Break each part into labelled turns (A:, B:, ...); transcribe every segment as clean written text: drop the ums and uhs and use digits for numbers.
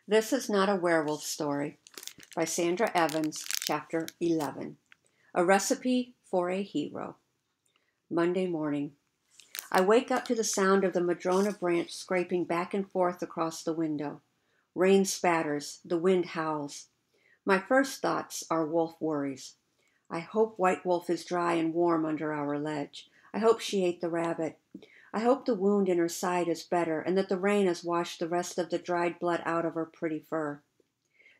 A: This is not a werewolf story by Sandra Evans, Chapter 11. A recipe for a hero. Monday morning. I wake up to the sound of the madrona branch scraping back and forth across the window. Rain spatters, the wind howls. My first thoughts are wolf worries. I hope White Wolf is dry and warm under our ledge. I hope she ate the rabbit. I hope the wound in her side is better and that the rain has washed the rest of the dried blood out of her pretty fur.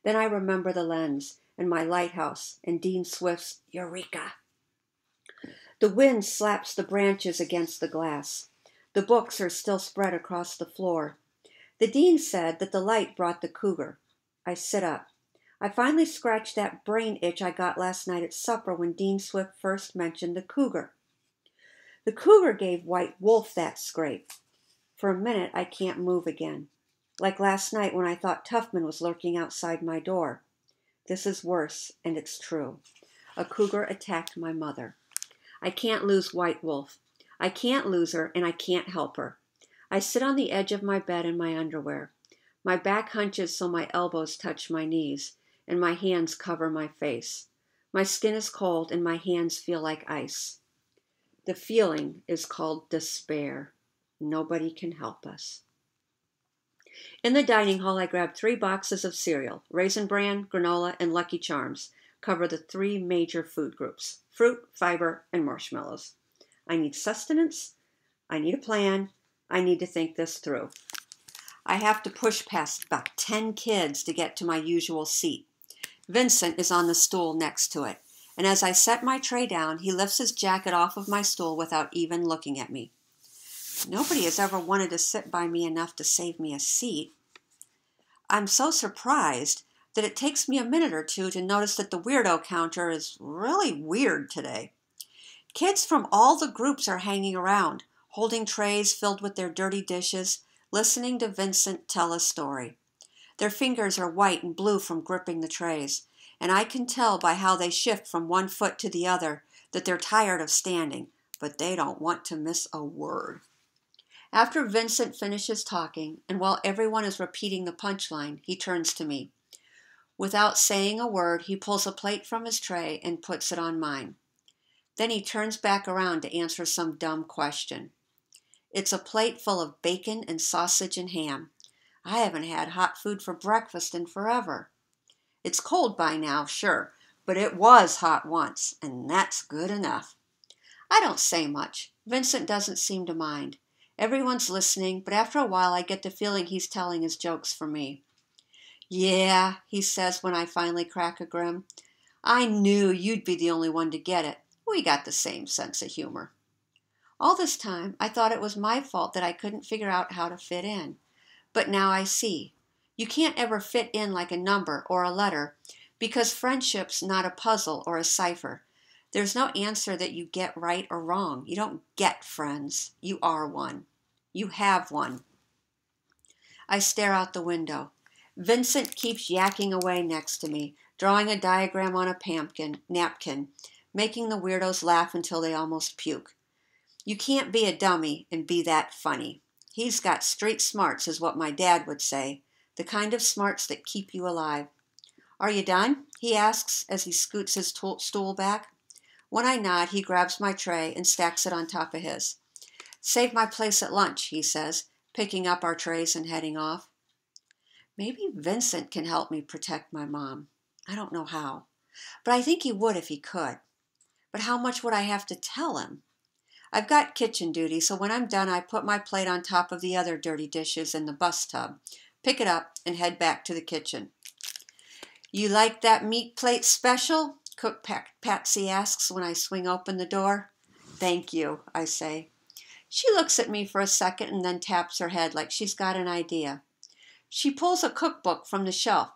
A: Then I remember the lens and my lighthouse and Dean Swift's Eureka. The wind slaps the branches against the glass. The books are still spread across the floor. The dean said that the light brought the cougar. I sit up. I finally scratched that brain itch I got last night at supper when Dean Swift first mentioned the cougar. The cougar gave White Wolf that scrape. For a minute, I can't move again. Like last night when I thought Tuffman was lurking outside my door. This is worse, and it's true. A cougar attacked my mother. I can't lose White Wolf. I can't lose her, and I can't help her. I sit on the edge of my bed in my underwear. My back hunches so my elbows touch my knees, and my hands cover my face. My skin is cold, and my hands feel like ice. The feeling is called despair. Nobody can help us. In the dining hall, I grabbed 3 boxes of cereal. Raisin Bran, granola, and Lucky Charms cover the 3 major food groups: fruit, fiber, and marshmallows. I need sustenance. I need a plan. I need to think this through. I have to push past about 10 kids to get to my usual seat. Vincent is on the stool next to it, and as I set my tray down, he lifts his jacket off of my stool without even looking at me. Nobody has ever wanted to sit by me enough to save me a seat. I'm so surprised that it takes me a minute or two to notice that the weirdo counter is really weird today. Kids from all the groups are hanging around, holding trays filled with their dirty dishes, listening to Vincent tell a story. Their fingers are white and blue from gripping the trays, and I can tell by how they shift from one foot to the other that they're tired of standing, but they don't want to miss a word. After Vincent finishes talking, and while everyone is repeating the punchline, he turns to me. Without saying a word, he pulls a plate from his tray and puts it on mine. Then he turns back around to answer some dumb question. It's a plate full of bacon and sausage and ham. I haven't had hot food for breakfast in forever. It's cold by now, sure, but it was hot once, and that's good enough. I don't say much. Vincent doesn't seem to mind. Everyone's listening, but after a while I get the feeling he's telling his jokes for me. Yeah, he says when I finally crack a grin. I knew you'd be the only one to get it. We got the same sense of humor. All this time, I thought it was my fault that I couldn't figure out how to fit in. But now I see. You can't ever fit in like a number or a letter because friendship's not a puzzle or a cipher. There's no answer that you get right or wrong. You don't get friends. You are one. You have one. I stare out the window. Vincent keeps yakking away next to me, drawing a diagram on a napkin, making the weirdos laugh until they almost puke. You can't be a dummy and be that funny. He's got street smarts, is what my dad would say, the kind of smarts that keep you alive. Are you done? He asks as he scoots his stool back. When I nod, he grabs my tray and stacks it on top of his. Save my place at lunch, he says, picking up our trays and heading off. Maybe Vincent can help me protect my mom. I don't know how, but I think he would if he could. But how much would I have to tell him? I've got kitchen duty, so when I'm done, I put my plate on top of the other dirty dishes in the bus tub, pick it up, and head back to the kitchen. You like that meat plate special? Cook Patsy asks when I swing open the door. Thank you, I say. She looks at me for a second and then taps her head like she's got an idea. She pulls a cookbook from the shelf.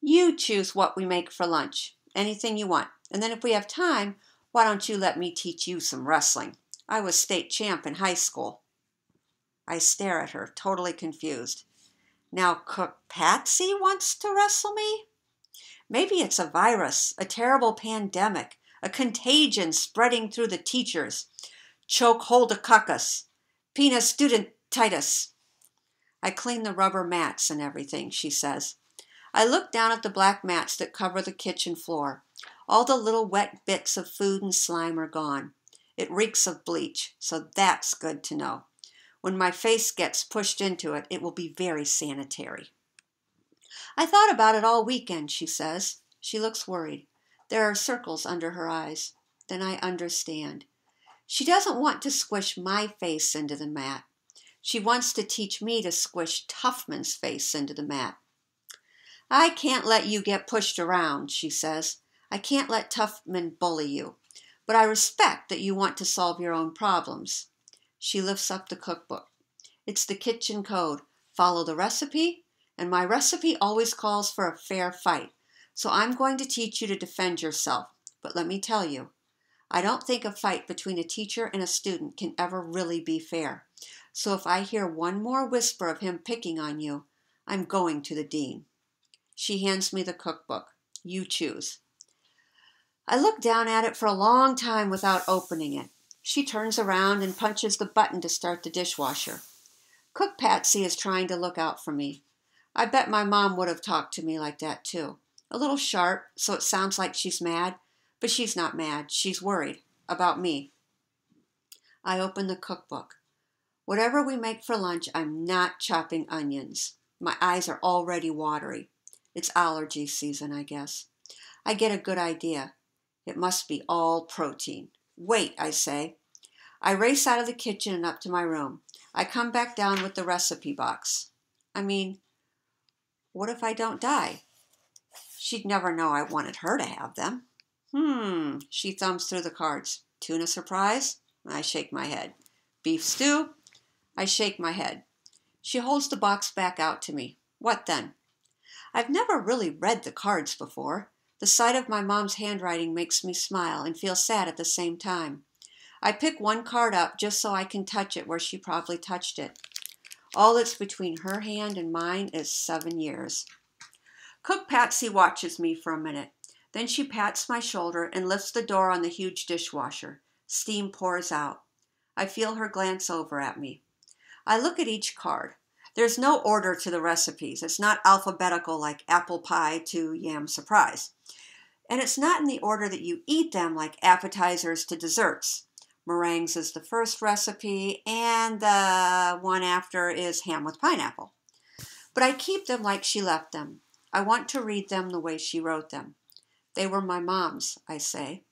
A: You choose what we make for lunch, anything you want. And then if we have time, why don't you let me teach you some wrestling? I was state champ in high school. I stare at her, totally confused. Now Cook Patsy wants to wrestle me? Maybe it's a virus, a terrible pandemic, a contagion spreading through the teachers. Chokeholdococcus, penis studentitis. I clean the rubber mats and everything, she says. I look down at the black mats that cover the kitchen floor. All the little wet bits of food and slime are gone. It reeks of bleach, so that's good to know. When my face gets pushed into it, it will be very sanitary. I thought about it all weekend, she says. She looks worried. There are circles under her eyes. Then I understand. She doesn't want to squish my face into the mat. She wants to teach me to squish Tuffman's face into the mat. I can't let you get pushed around, she says. I can't let Tuffman bully you. But I respect that you want to solve your own problems. She lifts up the cookbook. It's the kitchen code. Follow the recipe, and my recipe always calls for a fair fight. So I'm going to teach you to defend yourself. But let me tell you, I don't think a fight between a teacher and a student can ever really be fair. So if I hear one more whisper of him picking on you, I'm going to the dean. She hands me the cookbook. You choose. I look down at it for a long time without opening it. She turns around and punches the button to start the dishwasher. Cook Patsy is trying to look out for me. I bet my mom would have talked to me like that too. A little sharp, so it sounds like she's mad, but she's not mad. She's worried about me. I open the cookbook. Whatever we make for lunch, I'm not chopping onions. My eyes are already watery. It's allergy season, I guess. I get a good idea. It must be all protein. Wait, I say. I race out of the kitchen and up to my room. I come back down with the recipe box. I mean, what if I don't die? She'd never know I wanted her to have them. She thumbs through the cards. Tuna surprise? I shake my head. Beef stew? I shake my head. She holds the box back out to me. What then? I've never really read the cards before. The sight of my mom's handwriting makes me smile and feel sad at the same time. I pick one card up just so I can touch it where she probably touched it. All that's between her hand and mine is 7 years. Cook Patsy watches me for a minute. Then she pats my shoulder and lifts the door on the huge dishwasher. Steam pours out. I feel her glance over at me. I look at each card. There's no order to the recipes. It's not alphabetical like apple pie to yam surprise. And it's not in the order that you eat them like appetizers to desserts. Meringues is the first recipe, and the one after is ham with pineapple. But I keep them like she left them. I want to read them the way she wrote them. They were my mom's, I say.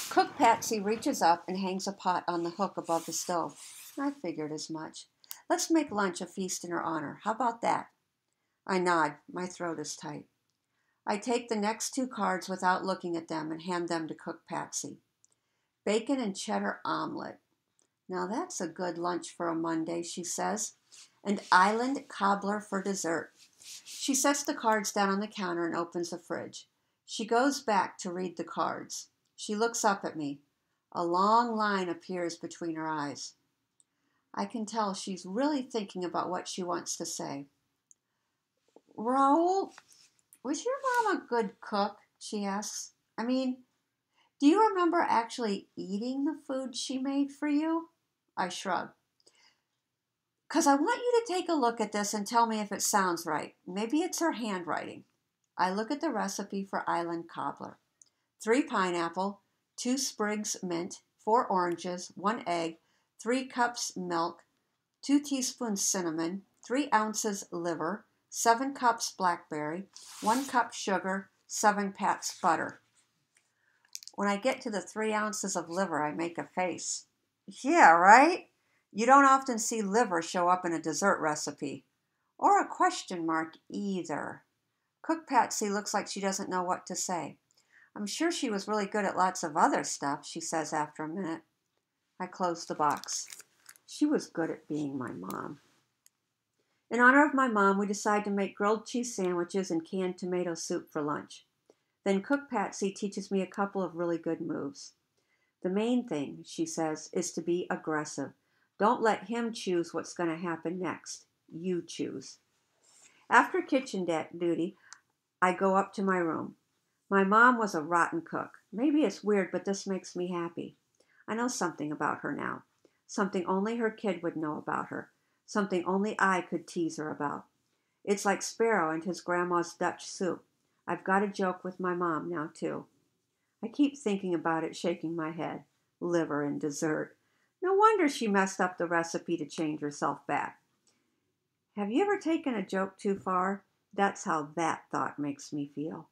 A: Cook Patsy reaches up and hangs a pot on the hook above the stove. I figured as much. Let's make lunch a feast in her honor. How about that? I nod. My throat is tight. I take the next 2 cards without looking at them and hand them to Cook Patsy. Bacon and cheddar omelet. Now that's a good lunch for a Monday, she says. And island cobbler for dessert. She sets the cards down on the counter and opens the fridge. She goes back to read the cards. She looks up at me. A long line appears between her eyes. I can tell she's really thinking about what she wants to say. Raoul, was your mom a good cook? She asks. I mean, do you remember actually eating the food she made for you? I shrug. Because I want you to take a look at this and tell me if it sounds right. Maybe it's her handwriting. I look at the recipe for island cobbler. 3 pineapple, 2 sprigs mint, 4 oranges, 1 egg, 3 cups milk, 2 teaspoons cinnamon, 3 ounces liver, 7 cups blackberry, 1 cup sugar, 7 pats butter. When I get to the 3 ounces of liver, I make a face. Yeah, right? You don't often see liver show up in a dessert recipe. Or a question mark either. Cook Patsy looks like she doesn't know what to say. I'm sure she was really good at lots of other stuff, she says after a minute. I close the box. She was good at being my mom. In honor of my mom, we decide to make grilled cheese sandwiches and canned tomato soup for lunch. Then Cook Patsy teaches me a couple of really good moves. The main thing, she says, is to be aggressive. Don't let him choose what's going to happen next. You choose. After kitchen duty, I go up to my room. My mom was a rotten cook. Maybe it's weird, but this makes me happy. I know something about her now. Something only her kid would know about her. something only I could tease her about. It's like Sparrow and his grandma's Dutch soup. I've got a joke with my mom now, too. I keep thinking about it, shaking my head. Liver and dessert. No wonder she messed up the recipe to change herself back. Have you ever taken a joke too far? That's how that thought makes me feel.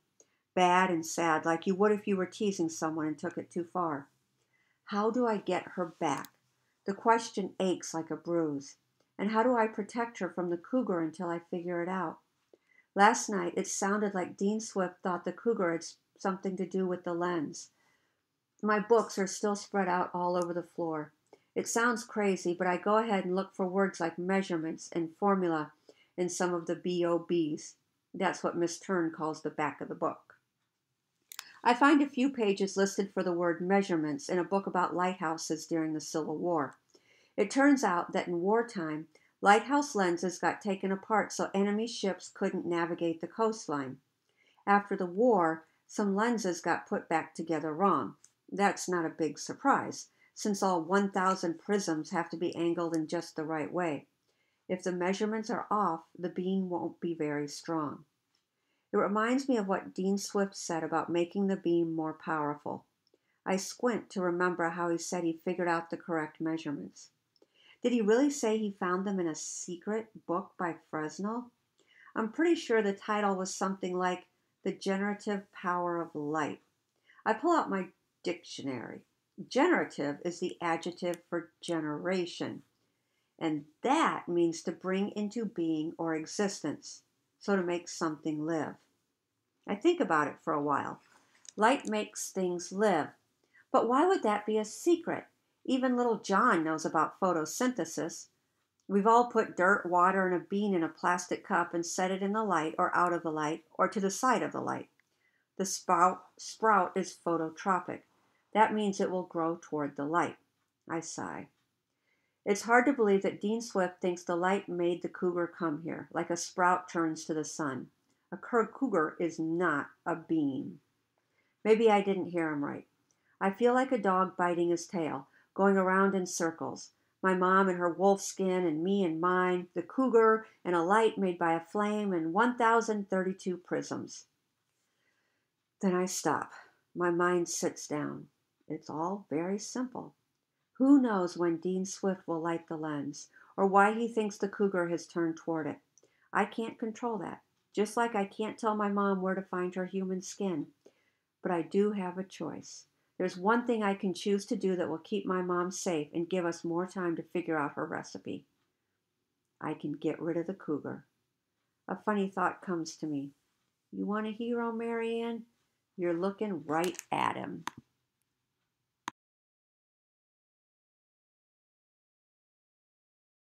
A: Bad and sad, like you would if you were teasing someone and took it too far. How do I get her back? The question aches like a bruise. And how do I protect her from the cougar until I figure it out? Last night, it sounded like Dean Swift thought the cougar had something to do with the lens. My books are still spread out all over the floor. It sounds crazy, but I go ahead and look for words like measurements and formula in some of the BOBs. That's what Miss Turn calls the back of the book. I find a few pages listed for the word measurements in a book about lighthouses during the Civil War. It turns out that in wartime, lighthouse lenses got taken apart so enemy ships couldn't navigate the coastline. After the war, some lenses got put back together wrong. That's not a big surprise, since all 1,000 prisms have to be angled in just the right way. If the measurements are off, the beam won't be very strong. It reminds me of what Dean Swift said about making the beam more powerful. I squint to remember how he said he figured out the correct measurements. Did he really say he found them in a secret book by Fresnel? I'm pretty sure the title was something like The Generative Power of Light. I pull out my dictionary. Generative is the adjective for generation, and that means to bring into being or existence, so to make something live. I think about it for a while. Light makes things live, but why would that be a secret? Even little John knows about photosynthesis. We've all put dirt, water, and a bean in a plastic cup and set it in the light or out of the light or to the side of the light. The sprout is phototropic. That means it will grow toward the light. I sigh. It's hard to believe that Dean Swift thinks the light made the cougar come here, like a sprout turns to the sun. A cougar is not a bean. Maybe I didn't hear him right. I feel like a dog biting his tail, going around in circles. My mom and her wolf skin, and me and mine, the cougar, and a light made by a flame, and 1,032 prisms. Then I stop. My mind sits down. It's all very simple. Who knows when Dean Swift will light the lens, or why he thinks the cougar has turned toward it? I can't control that, just like I can't tell my mom where to find her human skin. But I do have a choice. There's one thing I can choose to do that will keep my mom safe and give us more time to figure out her recipe. I can get rid of the cougar. A funny thought comes to me. You want a hero, Marianne? You're looking right at him.